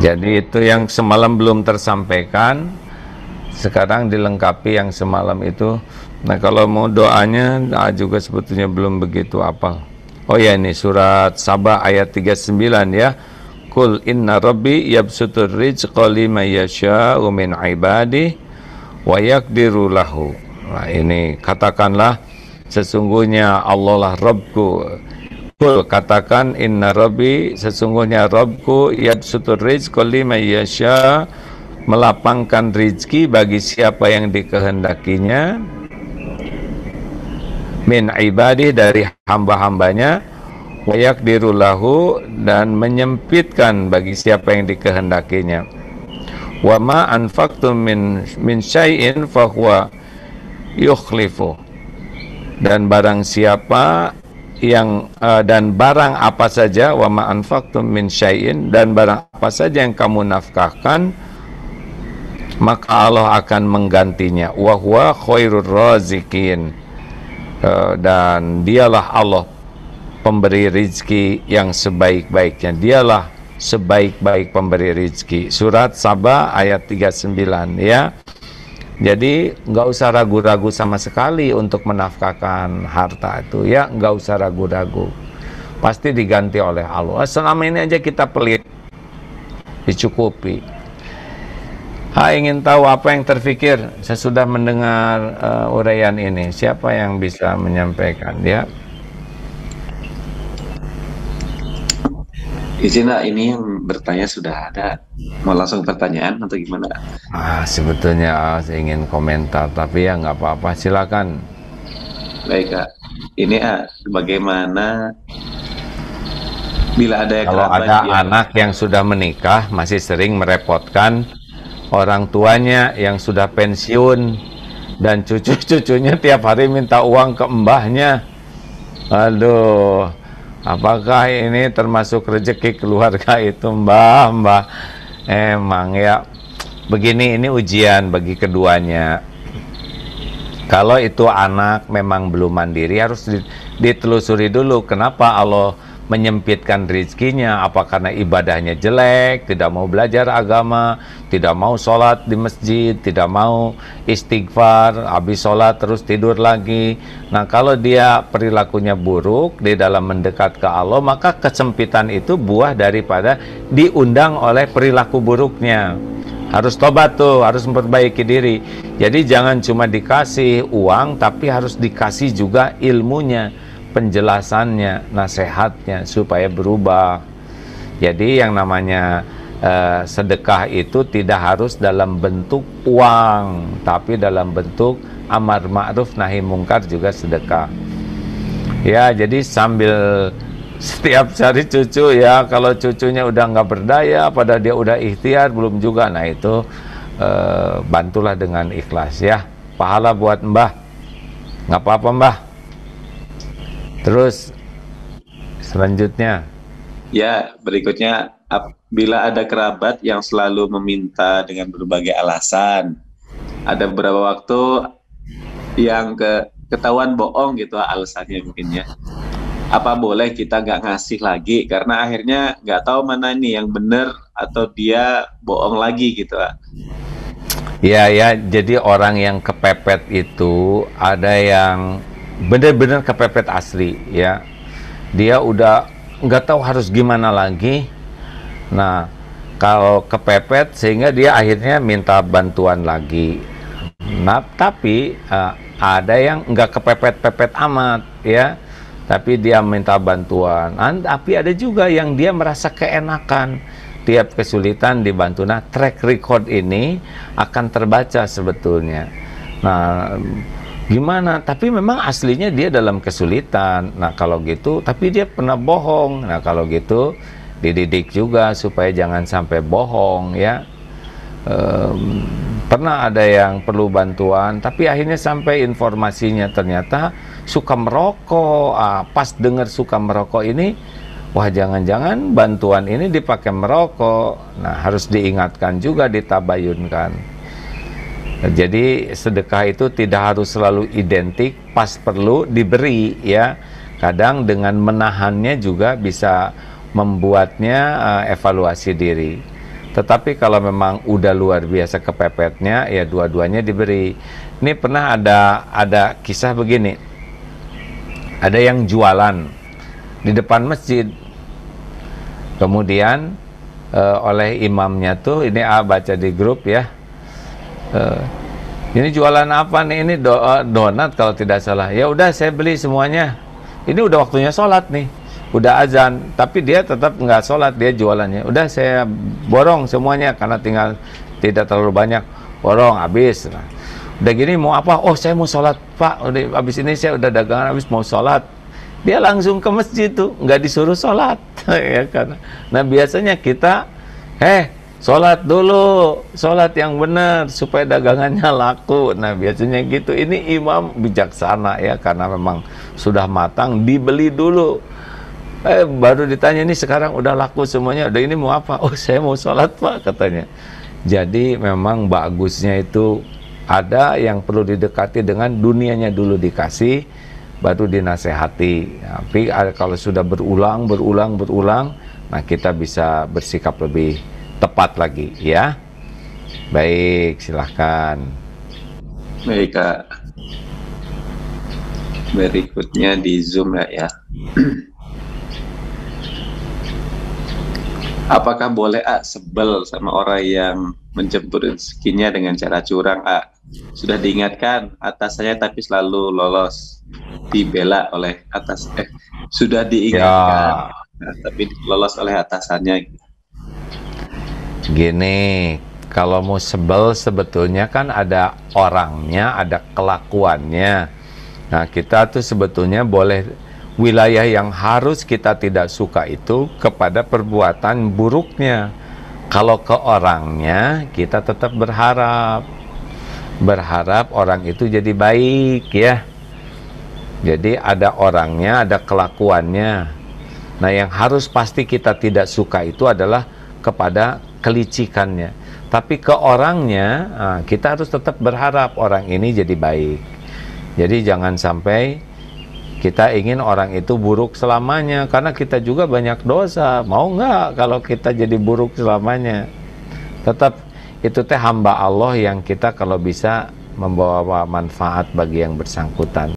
Jadi itu yang semalam belum tersampaikan, sekarang dilengkapi yang semalam itu. Nah kalau mau doanya juga sebetulnya belum begitu apal. Oh ya, ini surat Sabah ayat 39 ya. Qul inna rabbi yabsutur rizqa liman yasha'u min ibadihi wa yaqdiru lahu. Nah ini katakanlah sesungguhnya Allah lah Rabbku. Qul katakan inna rabbi sesungguhnya Rabbku yabsutur rizqa liman yasha, melapangkan rizki bagi siapa yang dikehendakinya, min ibadih dari hamba-hambanya, wa yaqdiru lahu dan menyempitkan bagi siapa yang dikehendakinya. Wa ma anfaqtum min syai'in fahuwa yukhlifu, dan barang siapa yang dan barang apa saja, wa ma anfaqtum min syai'in, dan barang apa saja yang kamu nafkahkan, maka Allah akan menggantinya. Wa huwa khairur razikin, dan dialah Allah pemberi rizki yang sebaik-baiknya. Dialah sebaik-baik pemberi rizki. Surat Sabah ayat 39 ya. Jadi nggak usah ragu-ragu sama sekali untuk menafkahkan harta itu ya, nggak usah ragu-ragu. Pasti diganti oleh Allah. Selama ini aja kita pelit, dicukupi. Ingin tahu apa yang terfikir sesudah mendengar uraian ini? Siapa yang bisa menyampaikan ya? Izin ini yang bertanya sudah ada. Mau langsung pertanyaan atau gimana? Sebetulnya saya ingin komentar, tapi ya nggak apa-apa, silakan. Baik Kak, ini bagaimana bila ada Kalau ada anak yang sudah menikah masih sering merepotkan orang tuanya yang sudah pensiun, dan cucu-cucunya tiap hari minta uang ke mbahnya. Aduh, apakah ini termasuk rezeki keluarga itu, mbah? Emang ya begini, ini ujian bagi keduanya. Kalau itu anak memang belum mandiri, harus ditelusuri dulu kenapa Allah menyempitkan rezekinya. Apa karena ibadahnya jelek, tidak mau belajar agama, tidak mau sholat di masjid, tidak mau istighfar, habis sholat terus tidur lagi. Nah kalau dia perilakunya buruk di dalam mendekat ke Allah, maka kesempitan itu buah daripada diundang oleh perilaku buruknya. Harus tobat tuh, harus memperbaiki diri. Jadi jangan cuma dikasih uang, tapi harus dikasih juga ilmunya, penjelasannya, nasihatnya, supaya berubah. Jadi yang namanya sedekah itu tidak harus dalam bentuk uang, tapi dalam bentuk amar ma'ruf nahi mungkar juga sedekah. Ya, jadi sambil setiap cari cucu ya, kalau cucunya udah nggak berdaya, pada dia udah ikhtiar belum juga, nah itu bantulah dengan ikhlas ya. Pahala buat mbah, nggak apa-apa mbah. Terus selanjutnya ya, berikutnya, bila ada kerabat yang selalu meminta dengan berbagai alasan, ada beberapa waktu yang ketahuan bohong gitu alasannya mungkin ya, apa boleh kita nggak ngasih lagi karena akhirnya nggak tahu mana nih yang benar atau dia bohong lagi gitu? ya, jadi orang yang kepepet itu ada yang benar-benar kepepet asli ya, dia udah nggak tahu harus gimana lagi. Nah kalau kepepet sehingga dia akhirnya minta bantuan lagi. Nah tapi ada yang nggak kepepet-pepet amat ya, tapi dia minta bantuan. Tapi ada juga yang dia merasa keenakan, tiap kesulitan dibantu. Nah track record ini akan terbaca sebetulnya. Nah gimana, tapi memang aslinya dia dalam kesulitan. Nah kalau gitu, tapi dia pernah bohong. Nah kalau gitu dididik juga supaya jangan sampai bohong ya. Pernah ada yang perlu bantuan, tapi akhirnya sampai informasinya ternyata suka merokok. Pas dengar suka merokok ini, wah jangan-jangan bantuan ini dipakai merokok. Nah harus diingatkan juga, ditabayunkan. Jadi sedekah itu tidak harus selalu identik, pas perlu diberi ya. Kadang dengan menahannya juga bisa membuatnya evaluasi diri. Tetapi kalau memang udah luar biasa kepepetnya, ya dua-duanya diberi. Ini pernah ada kisah begini. Ada yang jualan di depan masjid. Kemudian oleh imamnya tuh, ini baca di grup ya. Ini jualan apa nih? Ini donat kalau tidak salah. Ya udah saya beli semuanya. Ini udah waktunya sholat nih. Udah azan, tapi dia tetap nggak sholat, dia jualannya. Udah saya borong semuanya karena tinggal tidak terlalu banyak. Borong habis. Nah, udah gini mau apa? Oh saya mau sholat Pak. Udah habis ini saya udah dagangan habis mau sholat. Dia langsung ke masjid tuh, nggak disuruh sholat. Ya kan? Nah biasanya kita, sholat dulu, sholat yang benar supaya dagangannya laku. Nah biasanya gitu. Ini imam bijaksana ya, karena memang sudah matang, dibeli dulu. Baru ditanya, ini sekarang udah laku semuanya, udah ini mau apa? Oh saya mau sholat Pak, katanya. Jadi memang bagusnya itu ada yang perlu didekati dengan dunianya dulu dikasih, baru dinasehati. Tapi kalau sudah berulang, nah kita bisa bersikap lebih tepat lagi ya. Baik, silahkan. Baik Kak. Berikutnya di Zoom ya. Apakah boleh sebel sama orang yang menjemput rezekinya dengan cara curang? Sudah diingatkan atasannya tapi selalu lolos, dibela oleh sudah diingatkan tapi lolos oleh atasannya. Gini, kalau mau sebel sebetulnya kan ada orangnya, ada kelakuannya. Nah kita tuh sebetulnya boleh, wilayah yang harus kita tidak suka itu kepada perbuatan buruknya. Kalau ke orangnya kita tetap berharap orang itu jadi baik ya. Jadi ada orangnya, ada kelakuannya. Nah yang harus pasti kita tidak suka itu adalah kepada kelicikannya. Tapi ke orangnya kita harus tetap berharap orang ini jadi baik. Jadi jangan sampai kita ingin orang itu buruk selamanya, karena kita juga banyak dosa. Mau nggak kalau kita jadi buruk selamanya? Tetap itu hamba Allah yang kita kalau bisa membawa manfaat bagi yang bersangkutan.